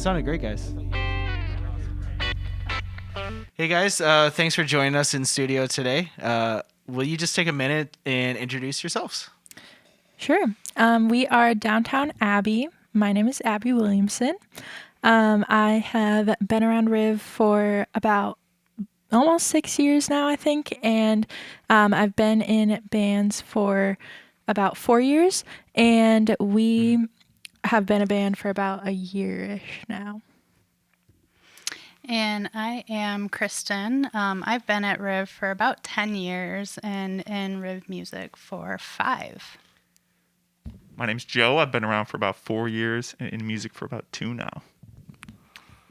sounded great, guys. Hey guys, thanks for joining us in studio today. Will you just take a minute and introduce yourselves? Sure. We are Downtown Abbey. My name is Abby Williamson. I have been around Riv for about almost 6 years now, I think, and I've been in bands for about 4 years, and we have been a band for about a year-ish now. And I am Kristen. I've been at Riv for about 10 years and in Riv Music for 5. My name's Joe. I've been around for about 4 years and in music for about 2 now.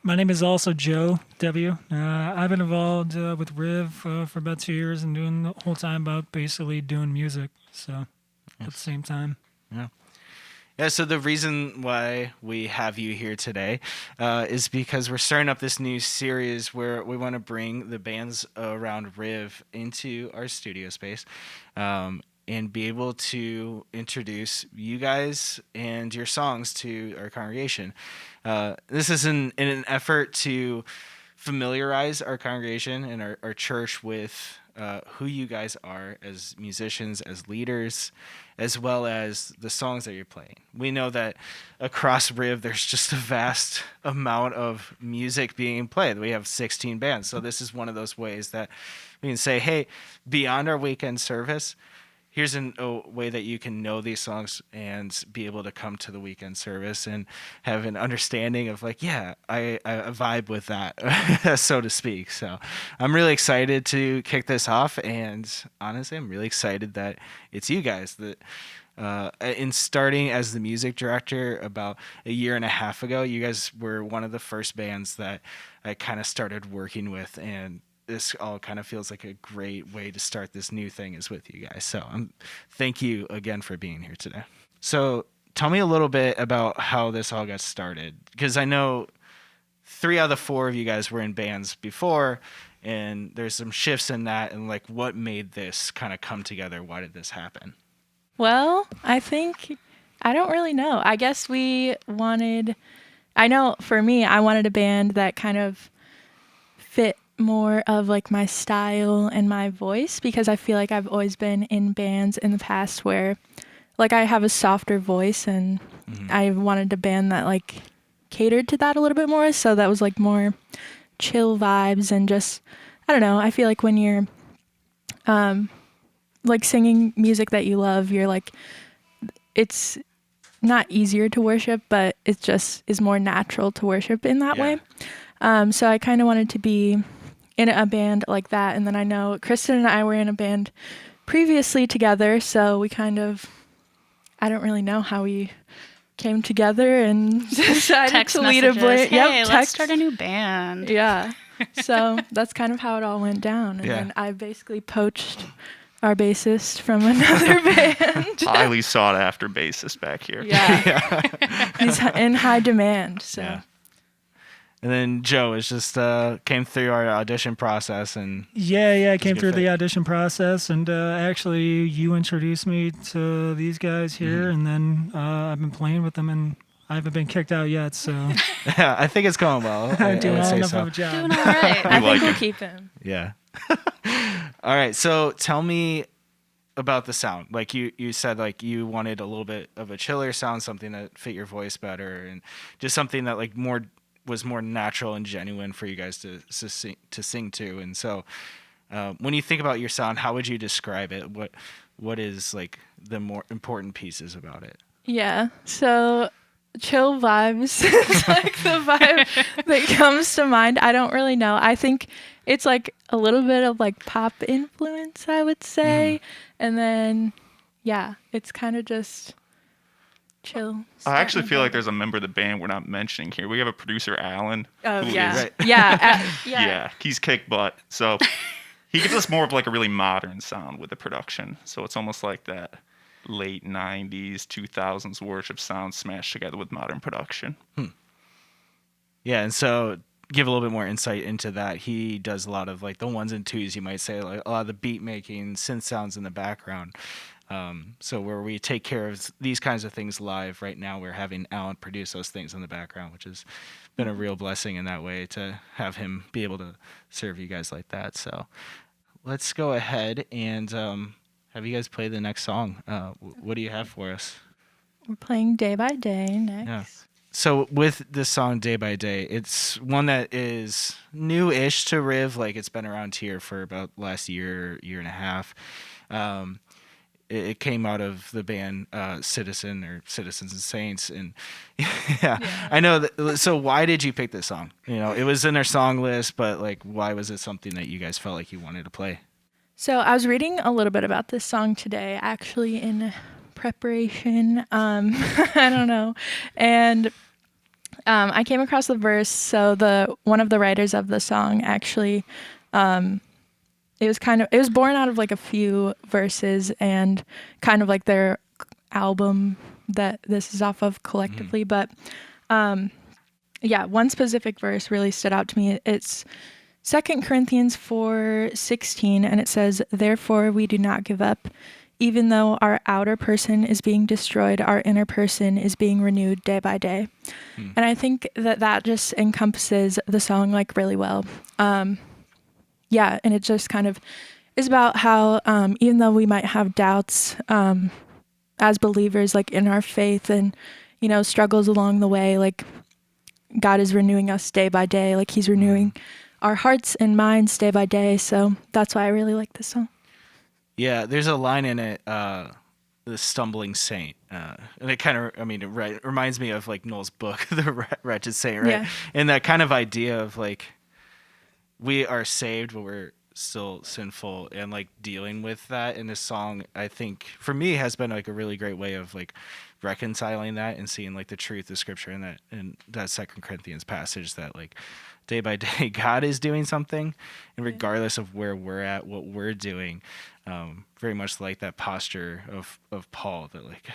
My name is also Joe W. I've been involved with Riv for about 2 years and doing the whole time about basically doing music. So at the same time. Yeah. Yeah, so the reason why we have you here today is because we're starting up this new series where we want to bring the bands around Riv into our studio space and be able to introduce you guys and your songs to our congregation. This is in an effort to familiarize our congregation and our church with who you guys are as musicians, as leaders, as well as the songs that you're playing. We know that across Riv, there's just a vast amount of music being played. We have 16 bands. So this is one of those ways that we can say, hey, beyond our weekend service, here's a way that you can know these songs and be able to come to the weekend service and have an understanding of like, yeah, I vibe with that, so to speak. So I'm really excited to kick this off. And honestly, I'm really excited that it's you guys that in starting as the music director about a year and a half ago, you guys were one of the first bands that I kind of started working with, and this all kind of feels like a great way to start this new thing is with you guys. So thank you again for being here today. So tell me a little bit about how this all got started, because I know 3 out of the 4 of you guys were in bands before, and there's some shifts in that, and like what made this kind of come together? Why did this happen? Well, I don't really know. I guess I know for me, I wanted a band that kind of fit more of like my style and my voice, because I feel like I've always been in bands in the past where like I have a softer voice, and I wanted a band that like catered to that a little bit more, so that was like more chill vibes. And just I don't know, I feel like when you're like singing music that you love, you're like, it's not easier to worship, but it just is more natural to worship in that way. So I kind of wanted to be in a band like that. And then I know Kristen and I were in a band previously together, so we kind of, I don't really know how we came together and decided Text to lead messages. a band. Hey, let's start a new band. Yeah. So that's kind of how it all went down. And then I basically poached our bassist from another band. Highly sought after bassist back here. Yeah. He's in high demand. So. Yeah. And then Joe is just came through our audition process, and Yeah, I came through the audition process, and actually you introduced me to these guys here, and then I've been playing with them, and I haven't been kicked out yet, so yeah, I think it's going well. I'm doing would all say enough so. of a job. Doing all right. I think like we'll it. keep him. Yeah. All right. So tell me about the sound. Like you said, like you wanted a little bit of a chiller sound, something that fit your voice better, and just something that like was more natural and genuine for you guys to sing to. And so when you think about your sound, how would you describe it? What is like the more important pieces about it? Yeah. So chill vibes is like the vibe that comes to mind. I don't really know. I think it's like a little bit of like pop influence, I would say. And then, yeah, it's kind of just chill. I actually feel like there's a member of the band we're not mentioning here. We have a producer, Alan. Oh, who yeah. is- Right. Yeah. Yeah, he's kick butt. So he gives us more of like a really modern sound with the production. So it's almost like that late 90s, 2000s worship sound smashed together with modern production. Yeah. And so give a little bit more insight into that. He does a lot of like the ones and twos, you might say, like a lot of the beat making, synth sounds in the background. So where we take care of these kinds of things live right now, we're having Alan produce those things in the background, which has been a real blessing in that way to have him be able to serve you guys like that. So let's go ahead and have you guys play the next song. What do you have for us? We're playing Day by Day next. Yeah. So with this song Day by Day, it's one that is new-ish to Riv. Like it's been around here for about last year and a half. It came out of the band Citizen or Citizens and Saints, and yeah, I know that. So why did you pick this song? You know, it was in their song list, but like, why was it something that you guys felt like you wanted to play? So I was reading a little bit about this song today, actually in preparation. I don't know, and I came across the verse. So one of the writers of the song actually, it was born out of like a few verses and kind of like their album that this is off of collectively. But one specific verse really stood out to me. It's 2 Corinthians 4:16, and it says, "Therefore we do not give up. Even though our outer person is being destroyed, our inner person is being renewed day by day." And I think that just encompasses the song like really well. And it just kind of is about how even though we might have doubts as believers, like in our faith and, you know, struggles along the way, like God is renewing us day by day. Like he's renewing our hearts and minds day by day. So that's why I really like this song. Yeah, there's a line in it, the stumbling saint, and it kind of, it reminds me of like Noel's book, The Wretched Saint, right? Yeah. And that kind of idea of like, we are saved, but we're still sinful, and like dealing with that in this song, I think for me has been like a really great way of like reconciling that and seeing like the truth of Scripture in that 2 Corinthians passage that like day by day God is doing something, and regardless of where we're at, what we're doing, very much like that posture of Paul, that like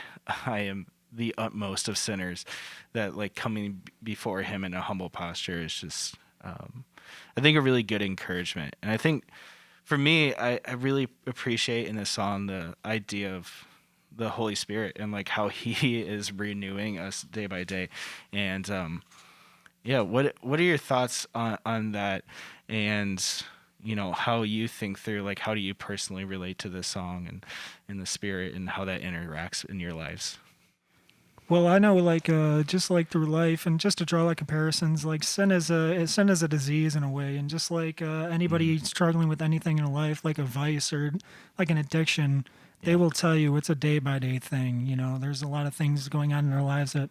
I am the utmost of sinners, that like coming before him in a humble posture is just I think a really good encouragement. And I think for me, I really appreciate in this song the idea of the Holy Spirit and like how he is renewing us day by day. And what are your thoughts on that? And you know, how you think through, like, how do you personally relate to this song and the Spirit and how that interacts in your lives? Well, I know, like, just like through life, and just to draw like comparisons, like sin is a disease in a way, and just like anybody struggling with anything in life, like a vice or like an addiction, they will tell you it's a day by day thing. You know, there's a lot of things going on in our lives that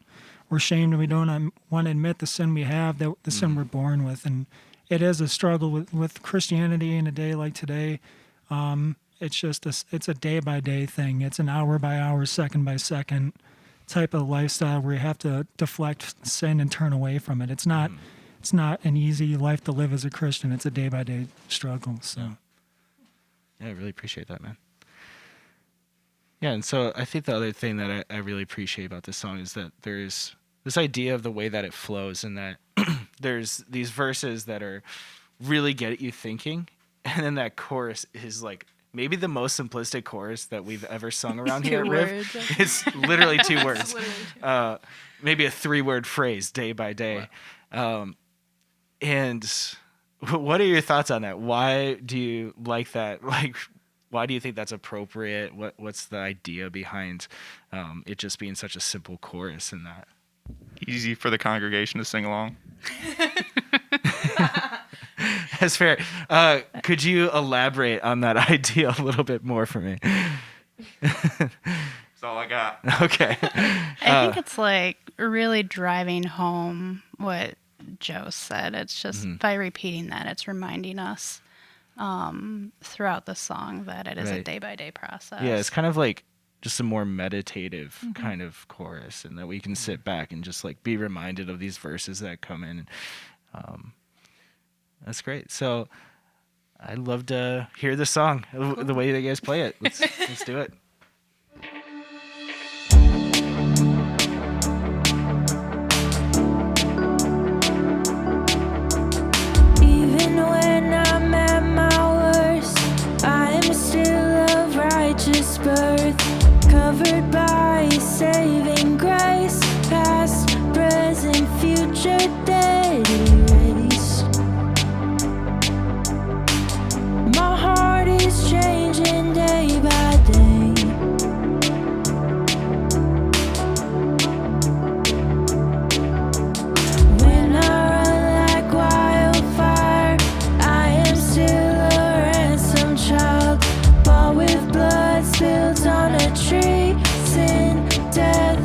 we're ashamed and we don't want to admit the sin we have, that the sin we're born with, and it is a struggle with Christianity in a day like today. It's just it's a day by day thing. It's an hour by hour, second by second type of lifestyle where you have to deflect sin and turn away from it. It's not an easy life to live as a Christian. It's a day by day struggle. So yeah, I really appreciate that, man. Yeah, and so I think the other thing that I really appreciate about this song is that there's this idea of the way that it flows, and that there's these verses that are really get at you thinking, and then that chorus is like maybe the most simplistic chorus that we've ever sung around here at Riv. It's literally 2 words. Maybe a 3-word phrase, day by day. Wow. And what are your thoughts on that? Why do you like that? Like, why do you think that's appropriate? What's the idea behind it just being such a simple chorus in that? Easy for the congregation to sing along. That's fair. Could you elaborate on that idea a little bit more for me? That's all I got. Okay. I think it's like really driving home what Joe said. It's just by repeating that, it's reminding us throughout the song that it is a day-by-day process. Yeah, it's kind of like just a more meditative kind of chorus, and that we can sit back and just like be reminded of these verses that come in. That's great. So I'd love to hear the song, the way that you guys play it. Let's do it. Even when I'm at my worst, I am still of righteous birth. saving grace, past, present, future, dead erased. My heart is changing day by day. When I run like wildfire, I am still a ransom child, bought with blood spilled on a tree. Sin, death,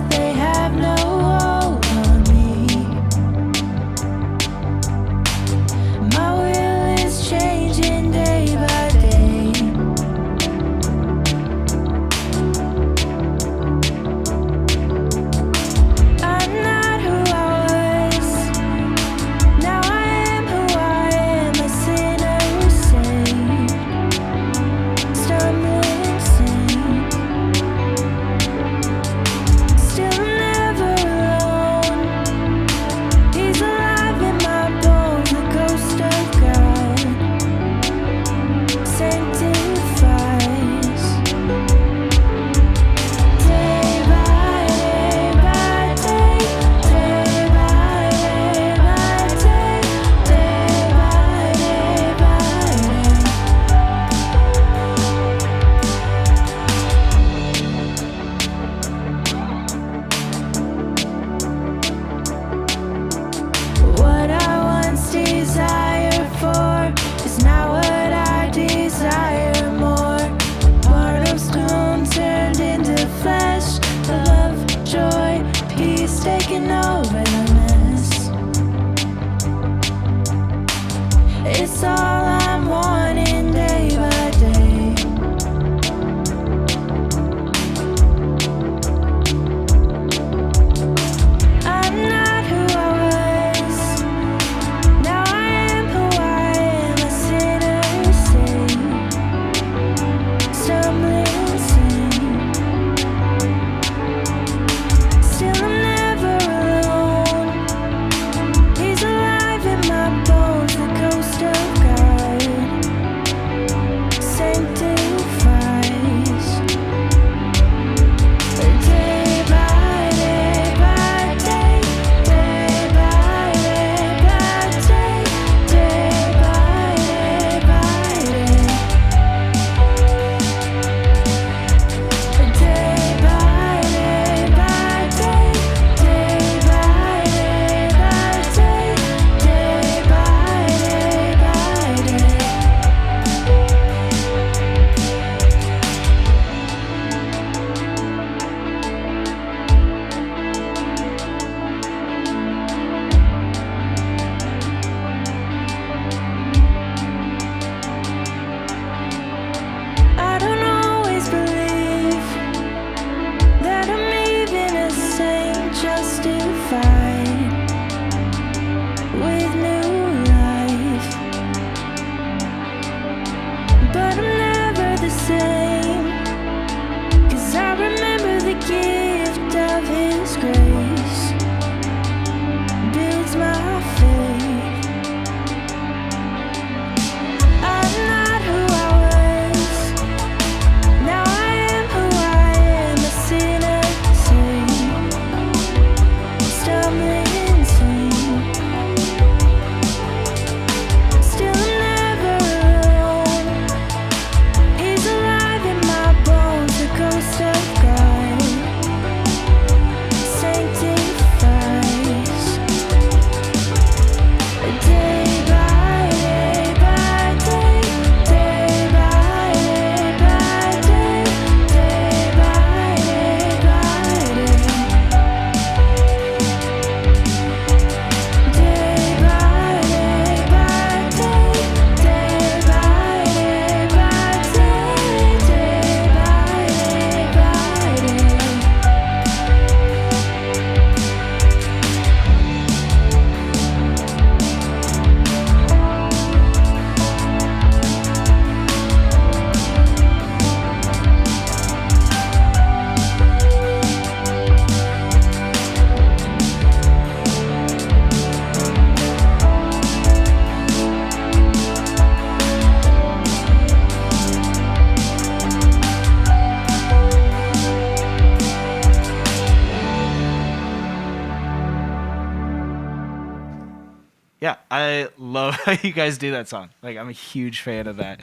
Yeah, I love how you guys do that song. Like, I'm a huge fan of that.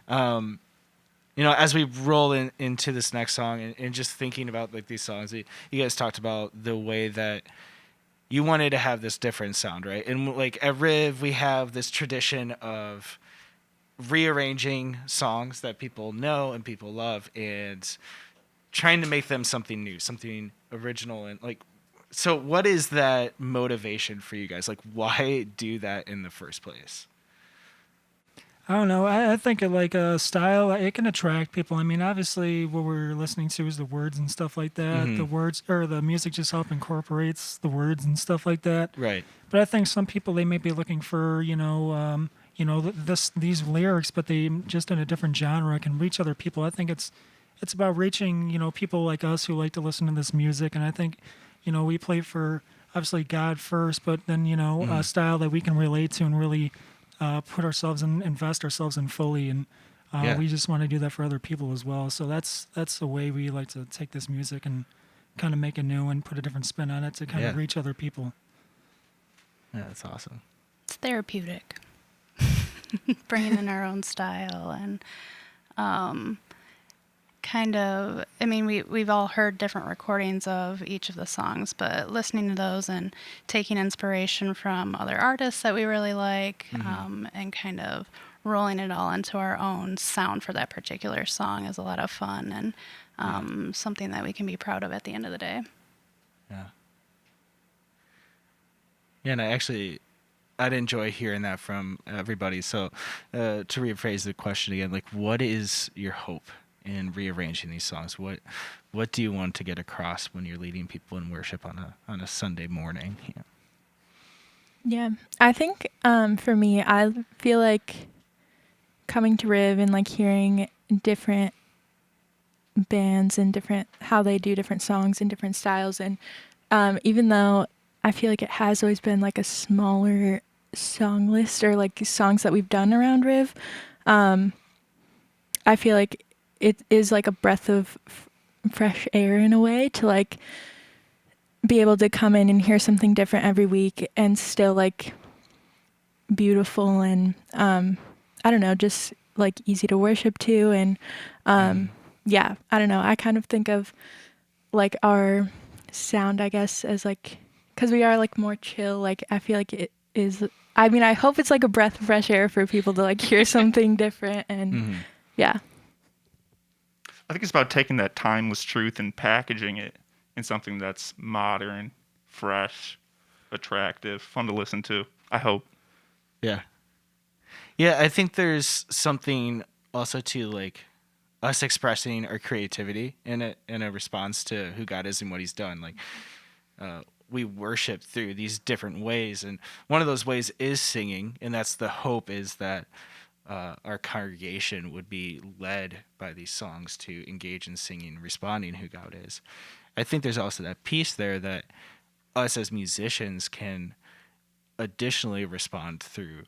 As we roll into this next song and just thinking about like these songs, you guys talked about the way that you wanted to have this different sound, right? And like at Riv, we have this tradition of rearranging songs that people know and people love and trying to make them something new, something original. And like, so what is that motivation for you guys? Like, why do that in the first place? I don't know. I think it like a style. It can attract people. I mean, obviously, what we're listening to is the words and stuff like that. Mhm. The words or the music just help incorporates the words and stuff like that. Right. But I think some people they may be looking for these lyrics, but they just in a different genre can reach other people. I think it's about reaching people like us who like to listen to this music, and I think we play for obviously God first, but then a style that we can relate to and really put ourselves in, invest ourselves in fully, and Yeah. we just want to do that for other people as well. So that's the way we like to take this music and kind of make it new and put a different spin on it to kind of Yeah. reach other people. Yeah, that's awesome. It's therapeutic. Bringing in our own style and kind of, I mean, we've all heard different recordings of each of the songs, but listening to those and taking inspiration from other artists that we really like, and kind of rolling it all into our own sound for that particular song is a lot of fun and something that we can be proud of at the end of the day. Yeah. Yeah, and I'd enjoy hearing that from everybody. So to rephrase the question again, like, what is your hope in rearranging these songs? What do you want to get across when you're leading people in worship on a Sunday morning? Yeah. Yeah, I think for me, I feel like coming to Riv and like hearing different bands and how they do different songs and different styles, and even though I feel like it has always been like a smaller song list or like songs that we've done around Riv, I feel like it is like a breath of fresh air in a way to like be able to come in and hear something different every week and still like beautiful and I don't know, just like easy to worship to. And yeah, I don't know, I kind of think of like our sound, I guess, as like, because we are like more chill, like I feel like it is, I mean, I hope it's like a breath of fresh air for people to like hear something different. And yeah. I think it's about taking that timeless truth and packaging it in something that's modern, fresh, attractive, fun to listen to. I hope. Yeah. Yeah, I think there's something also to like us expressing our creativity in a response to who God is and what He's done. Like we worship through these different ways, and one of those ways is singing, and that's the hope is that our congregation would be led by these songs to engage in singing, responding who God is. I think there's also that piece there that us as musicians can additionally respond through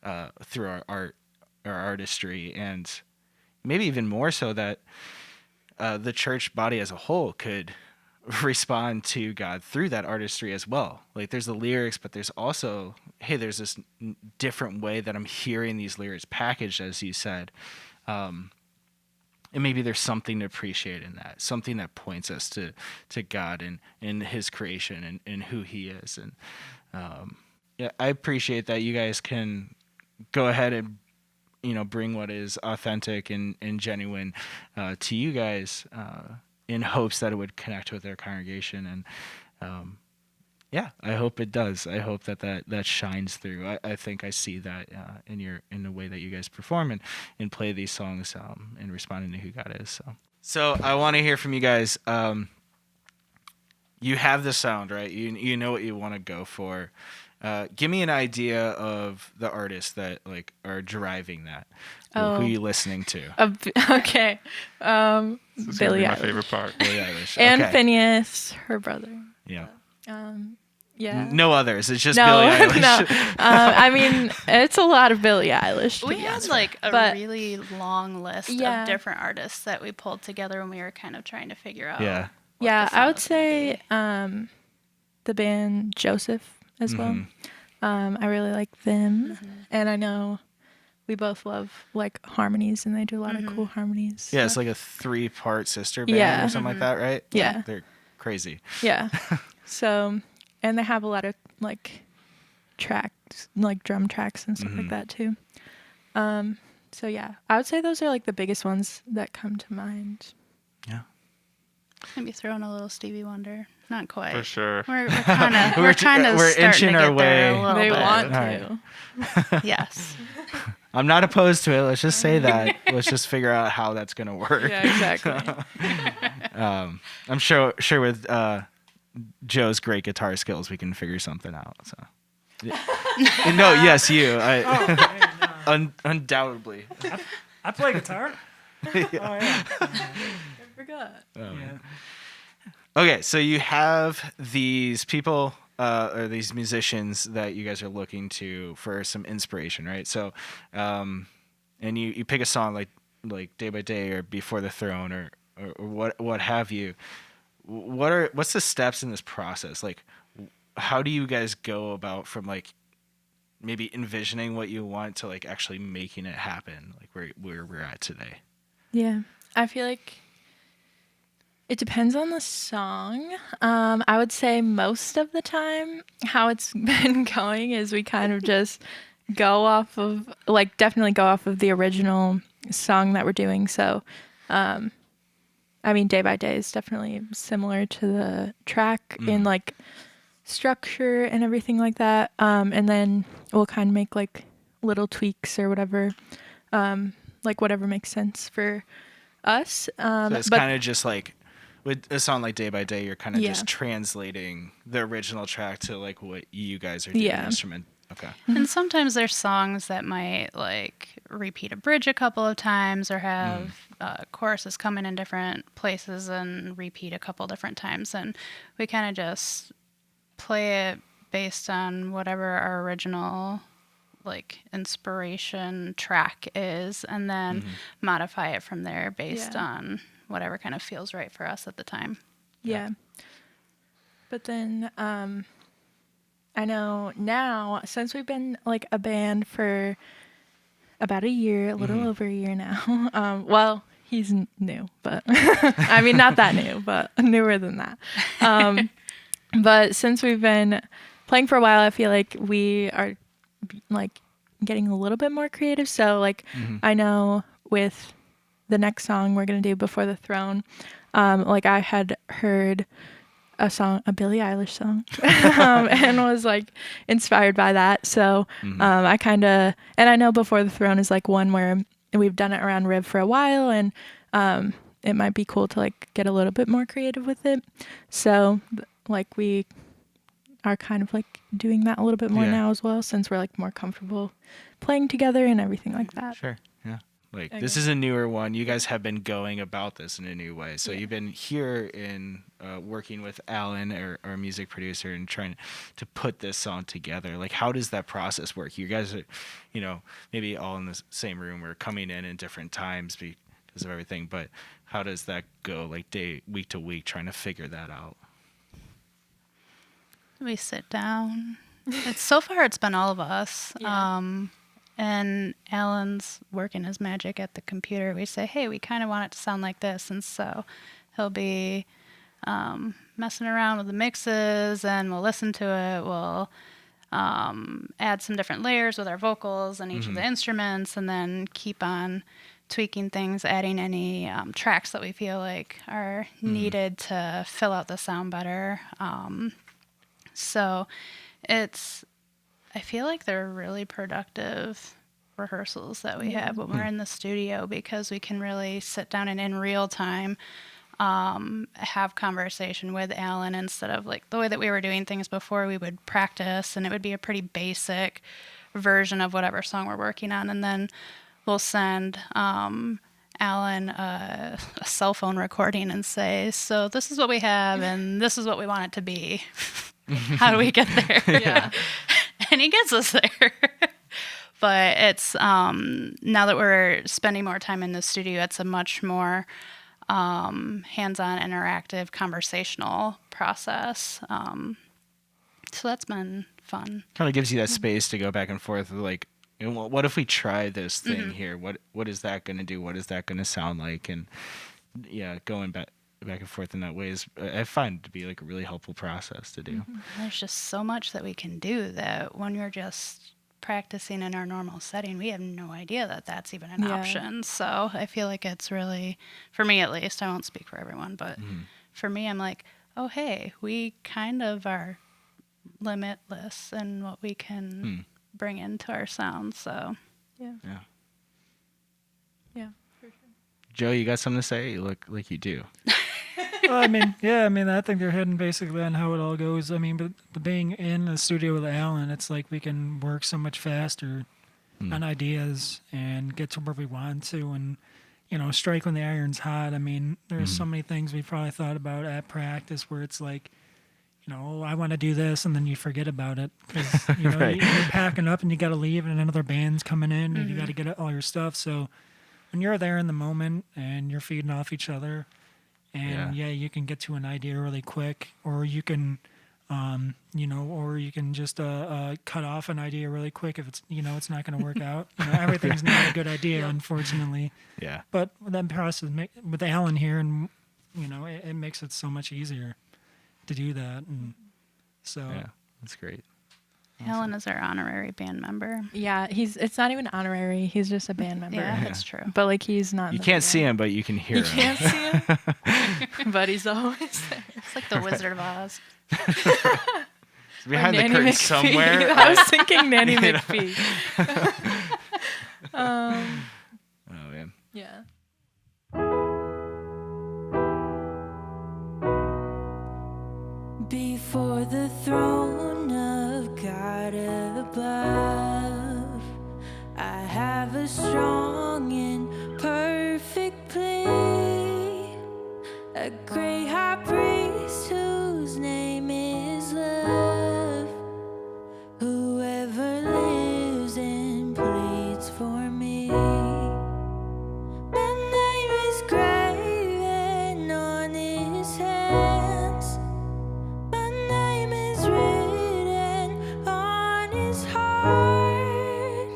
our art, our artistry, and maybe even more so that the church body as a whole could respond to God through that artistry as well. Like there's the lyrics, but there's also, hey, there's this different way that I'm hearing these lyrics packaged, as you said. And maybe there's something to appreciate in that, something that points us to God and His creation and who He is. And yeah, I appreciate that you guys can go ahead and bring what is authentic and genuine to you guys in hopes that it would connect with their congregation. And yeah, I hope it does. I hope that shines through. I think I see that in the way that you guys perform and play these songs and responding to who God is. So I want to hear from you guys. You have the sound, right? You know what you want to go for. Give me an idea of the artists that like are driving that. Who are you listening to? Okay. This is gonna Billie be my Eilish. favorite part. Billie Eilish. And Okay. Phineas, her brother. Yeah. Yeah. No others. It's just No, Billie Eilish. no. I mean, it's a lot of Billie Eilish. We had like a But- really long list Yeah. of different artists that we pulled together when we were kind of trying to figure out. Yeah. Yeah, the I would sound was say the band Joseph as well. I really like them, and I know we both love like harmonies, and they do a lot of cool harmonies. Yeah, so- it's like a 3-part sister band Yeah. or something like that, right? Yeah. They're crazy. Yeah. So, and they have a lot of like tracks, like drum tracks and stuff like that too. So yeah, I would say those are like the biggest ones that come to mind. Yeah. Maybe throw in a little Stevie Wonder. Not quite. For sure. We're kind of We're starting inching to our get there way. a little They bit. want All to. Yes. I'm not opposed to it. Let's just say that. Let's just figure out how that's going to work. Yeah, exactly. I'm sure with Joe's great guitar skills, we can figure something out. So, yeah. No, yes, you. Undoubtedly. I play guitar. Oh yeah. I forgot. Yeah. Okay, so you have these people or these musicians that you guys are looking to for some inspiration, right? So, and you pick a song like Day by Day or Before the Throne or what have you. What's the steps in this process? Like, how do you guys go about from like maybe envisioning what you want to like actually making it happen, like where we're at today? Yeah, I feel like it depends on the song. I would say most of the time how it's been going is we kind of just go off of, like, definitely go off of the original song that we're doing. So, I mean, Day by Day is definitely similar to the track in like structure and everything like that. And then we'll kind of make like little tweaks or whatever, like whatever makes sense for us. So it's But kind of just like with a song like Day by Day, you're kind of Yeah. just translating the original track to like what you guys are doing Yeah. instrument. Okay. And sometimes there's songs that might like repeat a bridge a couple of times or have choruses come in different places and repeat a couple different times. And we kind of just play it based on whatever our original like inspiration track is and then modify it from there based Yeah. on whatever kind of feels right for us at the time. Yeah. But then I know now, since we've been like a band for about a year, a little over a year now. Well, he's new, but I mean, not that new, but newer than that. But since we've been playing for a while, I feel like we are like getting a little bit more creative. So like I know with the next song we're gonna do, Before the Throne, like I had heard a song, a Billie Eilish song, and was like inspired by that. So I kind of, and I know Before the Throne is like one where we've done it around Riv for a while, and it might be cool to like get a little bit more creative with it. So like we are kind of like doing that a little bit more Yeah. now as well, since we're like more comfortable playing together and everything like that. Sure. Yeah. Like Okay. this is a newer one. You guys have been going about this in a new way. So Yeah. you've been here in working with Alan, our music producer, and trying to put this song together. Like, how does that process work? You guys are, maybe all in the same room or coming in different times because of everything. But how does that go? Like week to week, trying to figure that out. We sit down. So far it's been all of us. Yeah. And Alan's working his magic at the computer. We say, hey, we kind of want it to sound like this. And so he'll be messing around with the mixes and we'll listen to it. We'll add some different layers with our vocals and each of the instruments and then keep on tweaking things, adding any tracks that we feel like are needed to fill out the sound better. So I feel like they're really productive rehearsals that we have when we're in the studio because we can really sit down and in real time have conversation with Alan instead of like the way that we were doing things before. We would practice and it would be a pretty basic version of whatever song we're working on, and then we'll send Alan a cell phone recording and say, so this is what we have and this is what we want it to be. How do we get there? Yeah. And he gets us there. But it's now that we're spending more time in the studio, it's a much more hands-on, interactive, conversational process. So that's been fun. Kind of gives you that space to go back and forth. Like, what if we try this thing here? What is that going to do? What is that going to sound like? And yeah, going back and forth in that way is, I find to be like a really helpful process to do. There's just so much that we can do that when you're just practicing in our normal setting, we have no idea that that's even an option. So I feel like it's really, for me at least, I won't speak for everyone, but for me, I'm like, oh, hey, we kind of are limitless in what we can bring into our sound. So Yeah. Yeah. Yeah. Joe, you got something to say? You look like you do. Well, I mean, I think they're hitting basically on how it all goes. I mean, but being in the studio with Alan, it's like we can work so much faster on ideas and get to where we want to, and strike when the iron's hot. I mean, there's so many things we probably thought about at practice where it's like, I want to do this, and then you forget about it because Right. you're packing up and you got to leave, and another band's coming in, and you got to get all your stuff. So when you're there in the moment and you're feeding off each other. And you can get to an idea really quick, or you can, or you can just cut off an idea really quick if it's, it's not going to work out. Everything's not a good idea, unfortunately. Yeah. But that process with Alan here, and it makes it so much easier to do that. And so Yeah, that's great. Alan is our honorary band member. Yeah, it's not even honorary. He's just a band member. Yeah, that's true. But like he's not. You can't see him, but you can hear You him. can't see him, but he's always there. It's like the Wizard of Oz. Behind the Nanny curtain McPhee. somewhere. I was thinking Nanny You know. McPhee. Oh man. Yeah. Before the throne of God above, I have a strong and perfect plea, a great high priest whose name is love, whoever lives and pleads for me. My name is graven on his hands. My name is written on his heart.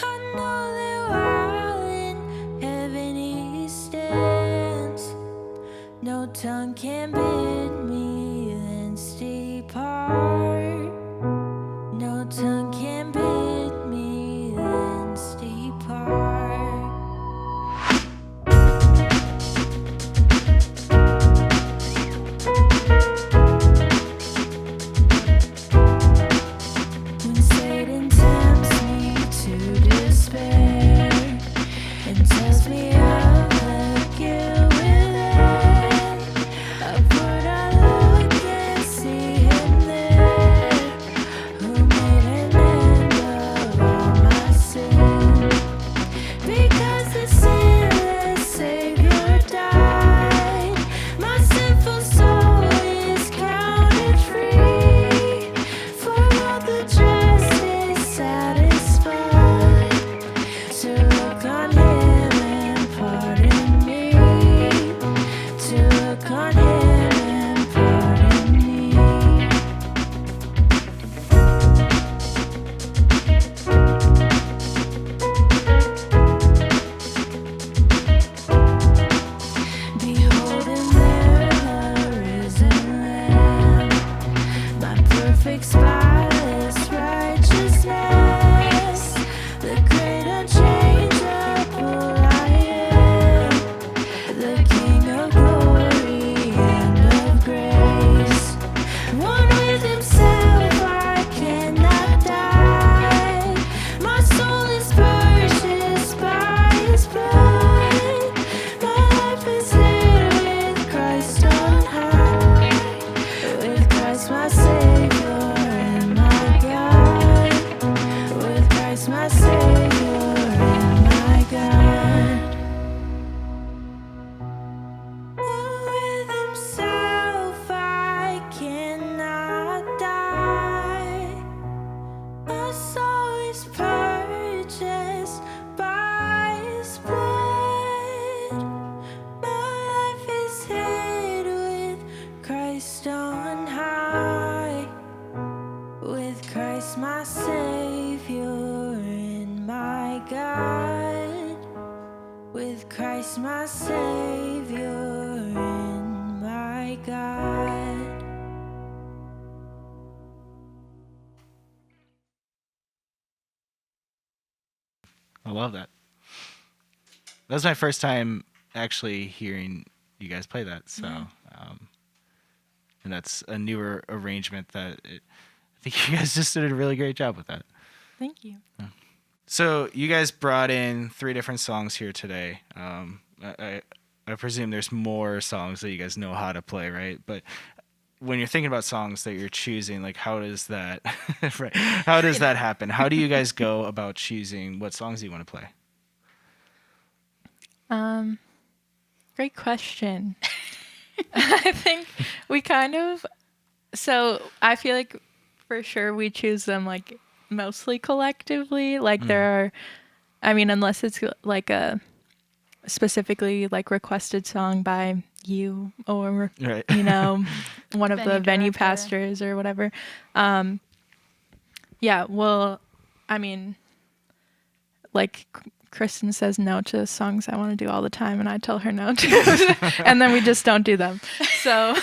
I know that while in heaven he stands, no tongue can bid me thence depart. No tongue can bid me thence depart. When Satan tempts me to despair and tells me of the guilt within, upward I look and see him there, who made an end of all my sin. Because the sinless Savior died, my sinful soul is counted free. For all the just is satisfied, to look on him and pardon me. To look on him and pardon me. Beholding there the risen Lamb, my perfect spotless righteousness, the great unchangeable I am, the King of glory and of grace. One with himself I cannot die. My soul is purchased by his blood. My life is hid with Christ on high, with Christ my Savior and my God, with Christ my Savior and my God. With himself I cannot die. My soul is purchased by his blood. My life is hid with Christ on high, with Christ my Savior and my God. With Christ my Savior and my God. I love that. That was my first time actually hearing you guys play that. So, and that's a newer arrangement I think you guys just did a really great job with that. Thank you. So you guys brought in 3 different songs here today. I presume there's more songs that you guys know how to play, right? But when you're thinking about songs that you're choosing, like how does that right? How does that happen? How do you guys go about choosing what songs you want to play? Great question. I think we I feel like for sure we choose them like mostly collectively. Like there are, I mean, unless it's like a specifically like requested song by you or, Right. one of the venue director. pastors or whatever. Yeah, well, I mean, like Kristen says no to songs I want to do all the time, and I tell her no to, and then we just don't do them. So,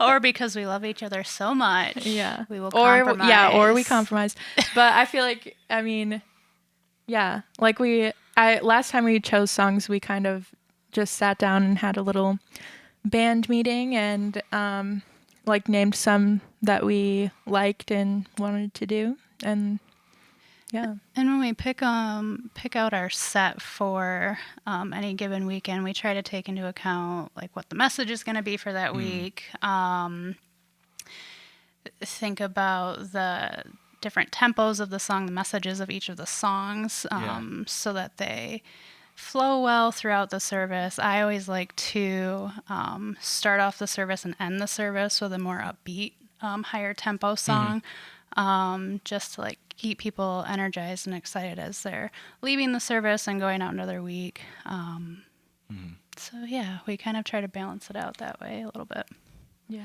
Or because we love each other so much, yeah, we will or compromise. or we compromise. But I feel like, I mean, yeah, like last time we chose songs, we kind of just sat down and had a little band meeting and like named some that we liked and wanted to do, and yeah. And when we pick out our set for any given weekend, we try to take into account like what the message is going to be for that week. Think about the different tempos of the song, the messages of each of the songs, so that they flow well throughout the service. I always like to start off the service and end the service with a more upbeat, higher tempo song, just to like keep people energized and excited as they're leaving the service and going out into their week. So yeah, we kind of try to balance it out that way a little bit. Yeah.